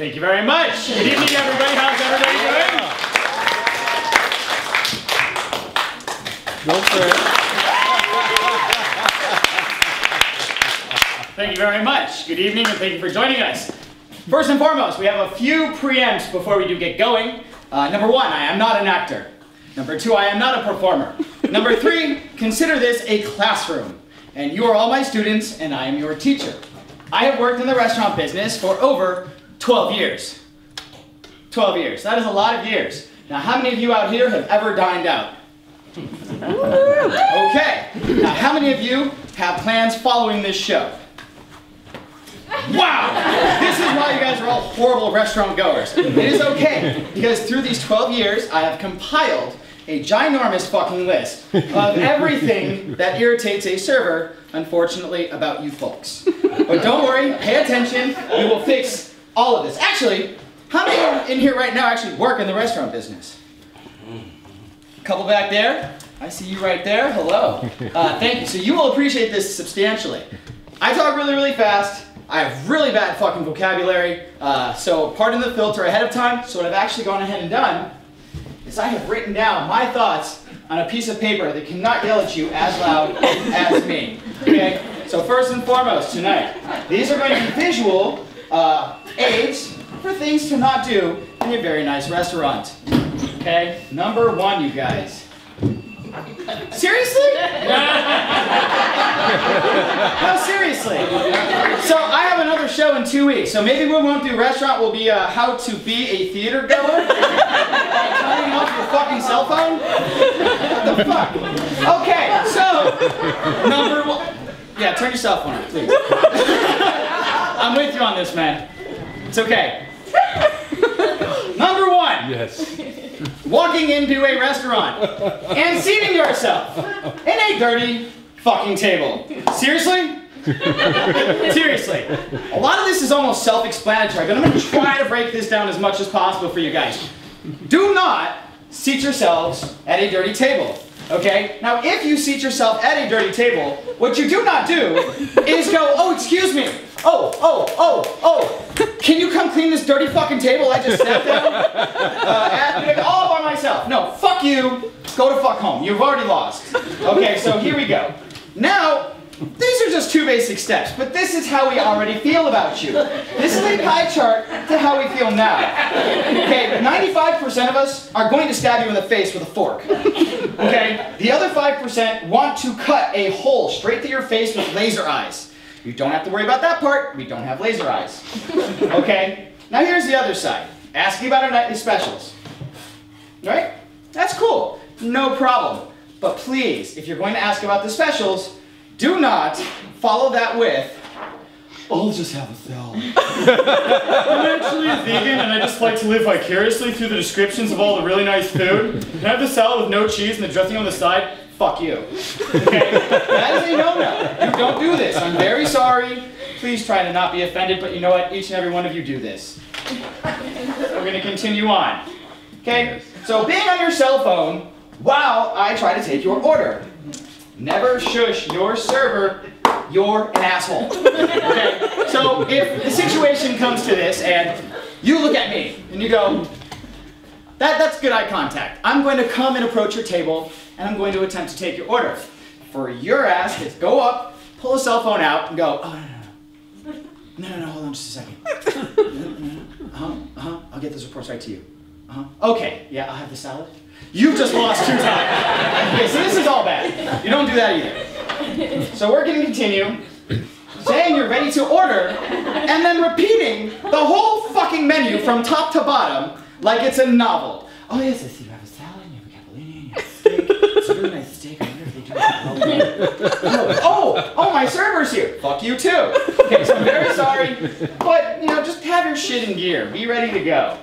Thank you very much. Good evening, everybody. How's everybody doing? Go for it. Thank you very much. Good evening, and thank you for joining us. First and foremost, we have a few preempts before we do get going. Number one, I am not an actor. Number two, I am not a performer. Number three, consider this a classroom. And you are all my students, and I am your teacher. I have worked in the restaurant business for over 12 years. 12 years. That is a lot of years. Now, how many of you out here have ever dined out? Okay. Now, how many of you have plans following this show? Wow! This is why you guys are all horrible restaurant goers. It is okay, because through these 12 years, I have compiled a ginormous fucking list of everything that irritates a server, unfortunately, about you folks. But don't worry, pay attention, we will fix all of this. Actually, how many in here right now actually work in the restaurant business? A couple back there. I see you right there. Hello. Thank you. So you will appreciate this substantially. I talk really, really fast. I have really bad fucking vocabulary, so pardon the filter ahead of time. So what I've actually gone ahead and done is I have written down my thoughts on a piece of paper that cannot yell at you as loud as me. Okay? So first and foremost tonight, these are going to be visual aids for things to not do in a very nice restaurant. Okay? Number one, you guys. Seriously? No, seriously. So I have another show in 2 weeks, so maybe we won't do restaurant, we'll be how to be a theater goer. Turning off your fucking cell phone? What the fuck? Okay, so, number one. Yeah, turn your cell phone off, please. I'm with you on this, man. It's okay. Number one. Yes. Walking into a restaurant and seating yourself in a dirty fucking table. Seriously? Seriously. A lot of this is almost self-explanatory, but I'm going to try to break this down as much as possible for you guys. Do not seat yourselves at a dirty table. Okay? Now, if you seat yourself at a dirty table, what you do not do is go, oh, excuse me. Oh, can you come clean this dirty fucking table I just sat down at all by myself? No, fuck you. Go to fuck home. You've already lost. Okay, so here we go. Now, these are just two basic steps, but this is how we already feel about you. This is a pie chart to how we feel now. Okay, 95% of us are going to stab you in the face with a fork. Okay, the other 5% want to cut a hole straight through your face with laser eyes. You don't have to worry about that part. We don't have laser eyes. Okay? Now here's the other side. Asking about our nightly specials. Right? That's cool. No problem. But please, if you're going to ask about the specials, do not follow that with, I'll just have a salad. I'm actually a vegan and I just like to live vicariously through the descriptions of all the really nice food. Can I have the salad with no cheese and the dressing on the side? Fuck you. Okay? That is a no-no. You don't do this. I'm very sorry. Please try to not be offended, but you know what? Each and every one of you do this. We're going to continue on. Okay? So being on your cell phone while I try to take your order. Never shush your server. You're an asshole. Okay? So if the situation comes to this and you look at me and you go, that's good eye contact. I'm going to come and approach your table and I'm going to attempt to take your order. For your ass to go up, pull a cell phone out, and go, oh, no, hold on just a second. I'll get those reports right to you. Okay, yeah, I'll have the salad. You've just lost 2 times. Okay, so this is all bad. You don't do that either. So we're going to continue saying you're ready to order, and then repeating the whole fucking menu from top to bottom like it's a novel. Oh yes, I see you have a salad, you have a capellini, and you have a steak. It's a really nice steak. I wonder if they do that. Oh, my server's here. Fuck you too. Okay, so I'm very sorry, but you know, just have your shit in gear. Be ready to go.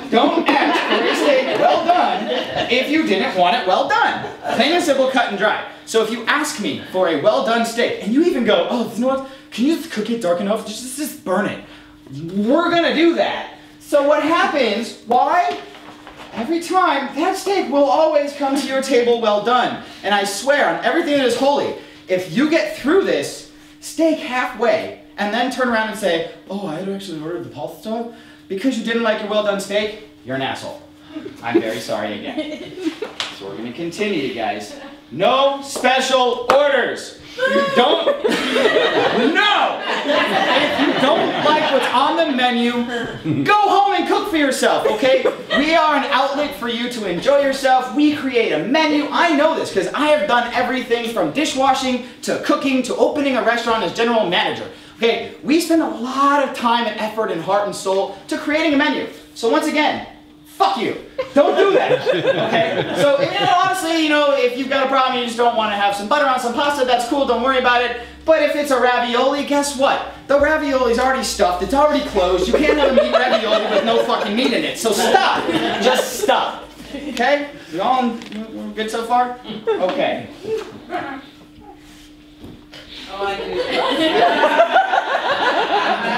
Don't ask for a steak well done if you didn't want it well done. Plain and simple, cut and dry. So if you ask me for a well done steak, and you even go, oh, you know what? Can you just cook it dark enough? Just burn it. We're gonna do that. So what happens, why? Every time, that steak will always come to your table well done. And I swear on everything that is holy, if you get through this steak halfway, and then turn around and say, oh, I had actually ordered the pulse stuff because you didn't like your well-done steak, you're an asshole. I'm very sorry again. So we're going to continue, you guys. No special orders. You don't, no! If you don't like what's on the menu, go home and cook for yourself, okay? We are an outlet for you to enjoy yourself. We create a menu. I know this because I have done everything from dishwashing to cooking to opening a restaurant as general manager. Okay, we spend a lot of time and effort and heart and soul to creating a menu. So once again, fuck you. Don't do that. Okay? So, honestly, if you've got a problem and you just don't want to have some butter on some pasta, that's cool. Don't worry about it. But if it's a ravioli, guess what? The ravioli's already stuffed. It's already closed. You can't have a meat ravioli with no fucking meat in it. So stop. Just stop. Okay? We're good so far? Okay.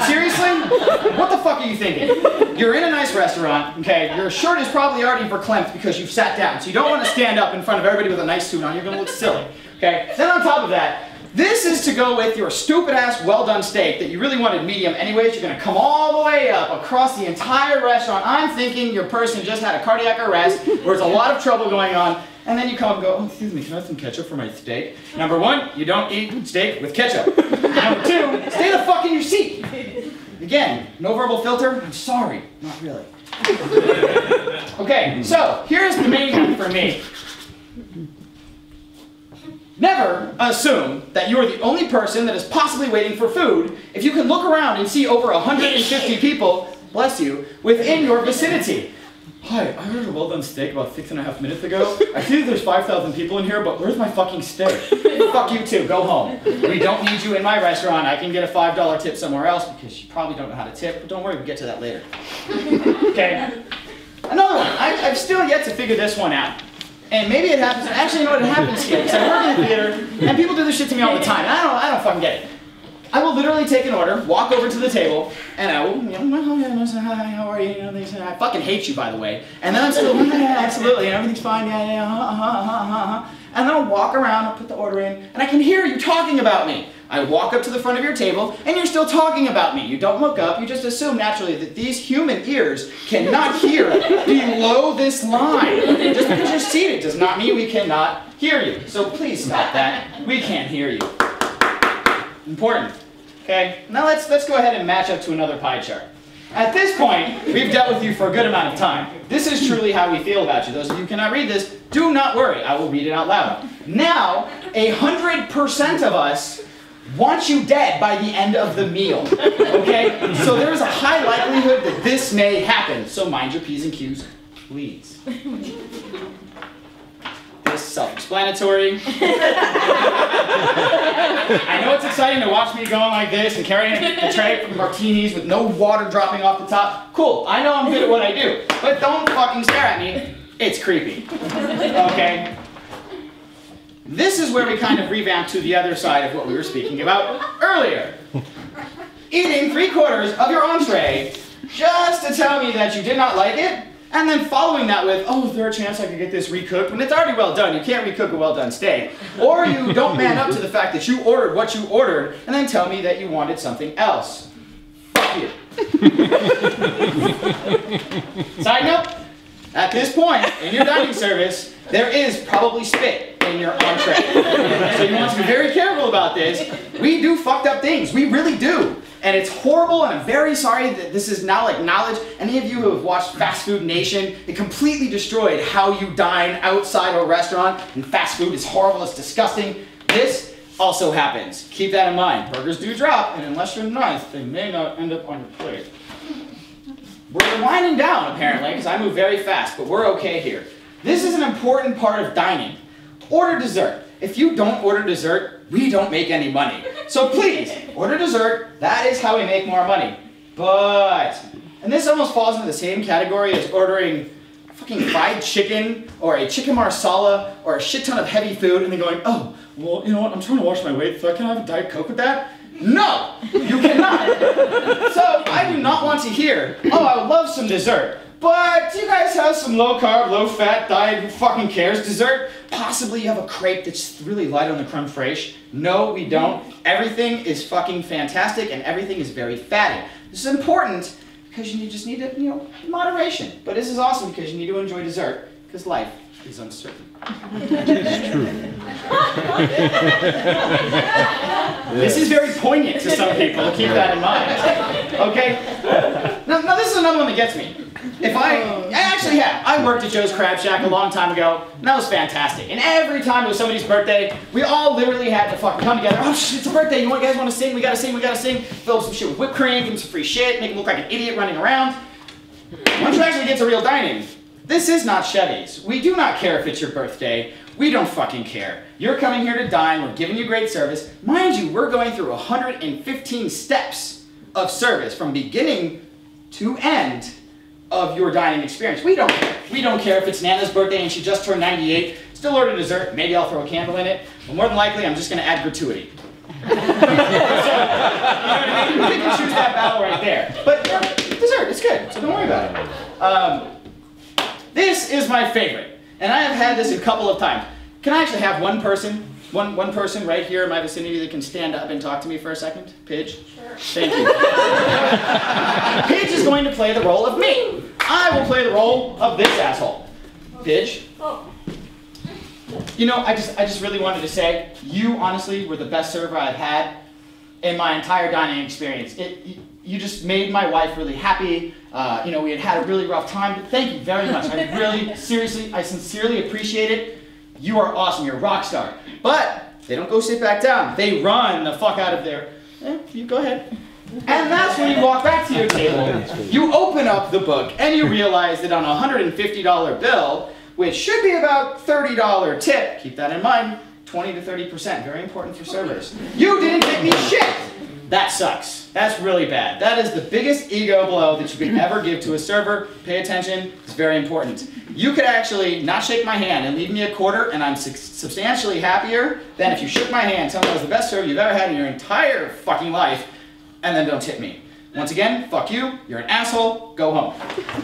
Seriously? What the fuck are you thinking? You're in a nice restaurant, okay? Your shirt is probably already verklempt because you've sat down, so you don't want to stand up in front of everybody with a nice suit on. You're going to look silly, okay? Then on top of that, this is to go with your stupid-ass well-done steak that you really wanted medium anyways. You're going to come all the way up across the entire restaurant. I'm thinking your person just had a cardiac arrest, where there's a lot of trouble going on. And then you come and go, oh, excuse me, can I have some ketchup for my steak? Number one, you don't eat steak with ketchup. Number two, stay the fuck in your seat. Again, no verbal filter. I'm sorry, not really. Okay, so here's the main one for me. Never assume that you are the only person that is possibly waiting for food if you can look around and see over 150 people, bless you, within your vicinity. Hi, I ordered a well-done steak about 6.5 minutes ago. I see that there's 5,000 people in here, but where's my fucking steak? Fuck you too, go home. We don't need you in my restaurant. I can get a $5 tip somewhere else because you probably don't know how to tip, but don't worry, we'll get to that later. Okay, another one. I've still yet to figure this one out. And maybe it happens, actually you know what, it happens here, because I work in the theater, and people do this shit to me all the time, and I don't fucking get it. I will literally take an order, walk over to the table, and I will, hi, how are you? I fucking hate you, by the way. And then I'm still, absolutely, everything's fine, and then I'll walk around, I'll put the order in, and I can hear you talking about me. I walk up to the front of your table, and you're still talking about me. You don't look up, you just assume naturally that these human ears cannot hear below this line. Just because you're seated does not mean we cannot hear you. So please stop that. We can't hear you. Important. Okay, now let's go ahead and match up to another pie chart. At this point, we've dealt with you for a good amount of time. This is truly how we feel about you. Those of you who cannot read this, do not worry. I will read it out loud. Now, 100% of us want you dead by the end of the meal. Okay? So there is a high likelihood that this may happen. So mind your P's and Q's, please. This is self-explanatory. I know it's exciting to watch me going like this and carrying a tray of martinis with no water dropping off the top. Cool, I know I'm good at what I do, but don't fucking stare at me. It's creepy. Okay? This is where we kind of revamp to the other side of what we were speaking about earlier. Eating 3/4 of your entree just to tell me that you did not like it, and then following that with, oh, is there a chance I could get this recooked? When it's already well done, you can't recook a well done steak. Or you don't man up to the fact that you ordered what you ordered, and then tell me that you wanted something else. Fuck you. Side note, at this point in your dining service, there is probably spit in your entree. So you want to be very careful about this. We do fucked up things, we really do. And it's horrible, and I'm very sorry that this is now like knowledge. Any of you who have watched Fast Food Nation, it completely destroyed how you dine outside a restaurant, and fast food is horrible, it's disgusting. This also happens. Keep that in mind. Burgers do drop, and unless you're nice, they may not end up on your plate. We're winding down, apparently, because I move very fast, but we're okay here. This is an important part of dining. Order dessert. If you don't order dessert, we don't make any money. So please, order dessert. That is how we make more money. But, and this almost falls into the same category as ordering fucking fried chicken, or a chicken marsala, or a shit ton of heavy food, and then going, oh, well, you know what, I'm trying to watch my weight, so can I have a Diet Coke with that? No, you cannot. So I do not want to hear, oh, I would love some dessert. But do you guys have some low-carb, low-fat diet, who fucking cares dessert? possibly you have a crepe that's really light on the creme fraiche? No, we don't. Everything is fucking fantastic and everything is very fatty. This is important because you just need to, moderation. But this is awesome because you need to enjoy dessert because life is uncertain. It's true. This is very poignant to some people. Keep that in mind. Okay? Now this is another one that gets me. I worked at Joe's Crab Shack a long time ago, and that was fantastic. And every time it was somebody's birthday, we all literally had to fucking come together. Oh shit, it's a birthday, you guys want to sing? We gotta sing, we gotta sing. Fill up some shit with whipped cream, give them some free shit, make them look like an idiot running around. Once you actually get to real dining, this is not Chevy's. We do not care if it's your birthday. We don't fucking care. You're coming here to dine, we're giving you great service. Mind you, we're going through 115 steps of service from beginning to end of your dining experience. We don't care. We don't care if it's Nana's birthday and she just turned 98. Still order dessert. Maybe I'll throw a candle in it. But more than likely, I'm just going to add gratuity. So, you know what I mean? We can choose that battle right there. But dessert, it's good. So don't worry about it. This is my favorite. And I have had this a couple of times. Can I actually have one person right here in my vicinity that can stand up and talk to me for a second? Pidge? Sure. Thank you. Pidge is going to play the role of me. I will play the role of this asshole. Pidge. Oh. I just really wanted to say, you honestly were the best server I've had in my entire dining experience. You just made my wife really happy. We had a really rough time, but thank you very much. I sincerely appreciate it. You are awesome, you're a rock star. But they don't go sit back down. They run the fuck out of there. You go ahead. And that's when you walk back to your table. You open up the book and you realize that on a $150 bill, which should be about $30 tip, keep that in mind, 20 to 30%, very important for servers. You didn't give me shit. That sucks. That's really bad. That is the biggest ego blow that you could ever give to a server. Pay attention, it's very important. You could actually not shake my hand and leave me a quarter and I'm substantially happier than if you shook my hand, tell me I was the best server you've ever had in your entire fucking life, and then don't tip me. Once again, fuck you, you're an asshole, go home.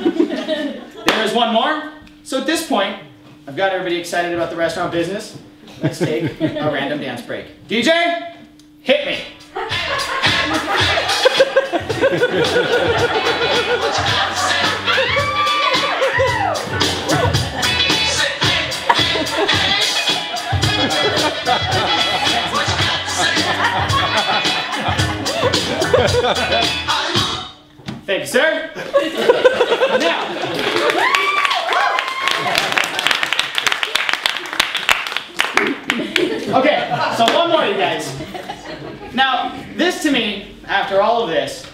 There is one more. So at this point, I've got everybody excited about the restaurant business. Let's take a random dance break. DJ, hit me. Thank you, sir. Now, okay, so one more, you guys. Now, this to me, after all of this,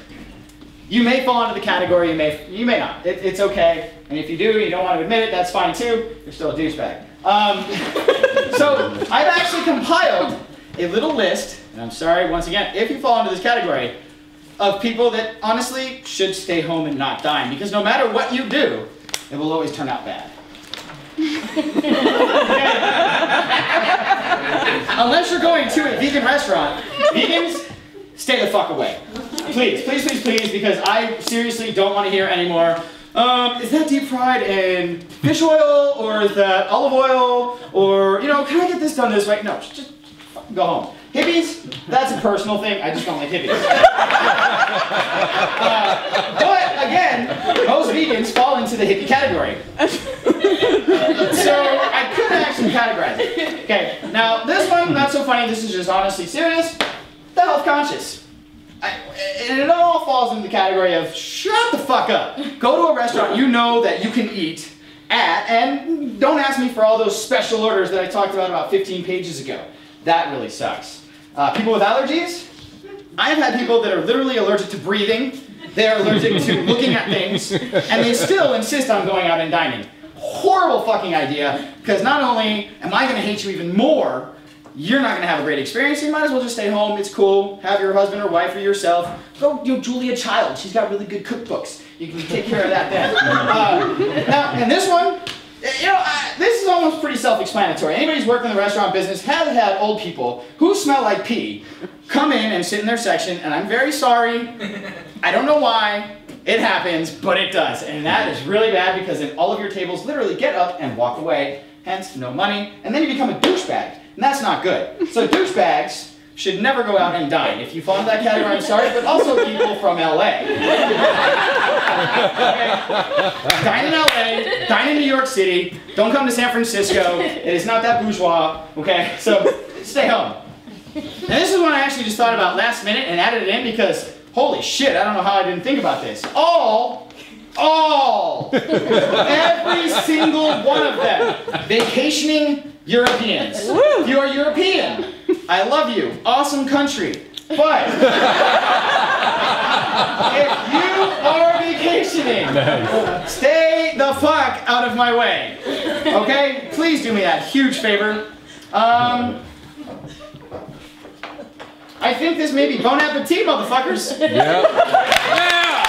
you may fall into the category, you may not. It's okay, and if you do, you don't want to admit it, that's fine too. You're still a douchebag. So I've actually compiled a little list, and I'm sorry once again if you fall into this category, of people that honestly should stay home and not dine, because no matter what you do, it will always turn out bad. Unless you're going to a vegan restaurant, vegans, stay the fuck away. Please, please, please, please, because I seriously don't want to hear anymore. Is that deep fried in fish oil, or is that olive oil, or, can I get this done this way? No, just fucking go home. Hippies, that's a personal thing, I just don't like hippies. But again, most vegans fall into the hippie category. So I could actually categorize it. Okay, now this one, not so funny, this is just honestly serious. The health conscious. And it all falls into the category of shut the fuck up. Go to a restaurant you know that you can eat at, and don't ask me for all those special orders that I talked about 15 pages ago. That really sucks. People with allergies, I've had people that are literally allergic to breathing, they're allergic to looking at things, and they still insist on going out and dining. Horrible fucking idea, because not only am I going to hate you even more, you're not going to have a great experience, so you might as well just stay home, it's cool, have your husband or wife or yourself, go Julia Child, she's got really good cookbooks, you can take care of that then. Now, and this one, this is almost pretty self-explanatory. Anybody who's worked in the restaurant business has had old people who smell like pee come in and sit in their section, and I'm very sorry, I don't know why it happens, but it does. And that is really bad because then all of your tables literally get up and walk away, hence no money, and then you become a douchebag, and that's not good. So douchebags should never go out and dine. If you fall into that category, I'm sorry, but also people from LA. Okay? Dine in LA, dine in New York City, don't come to San Francisco, it is not that bourgeois, okay? So stay home. And this is one I actually just thought about last minute and added it in because, holy shit, I don't know how I didn't think about this. Every single one of them, vacationing Europeans. If you are European, I love you, awesome country, but if you are vacationing, stay the fuck out of my way, okay? Please do me that huge favor. I think this may be bon appetit, motherfuckers. Yeah. Yeah.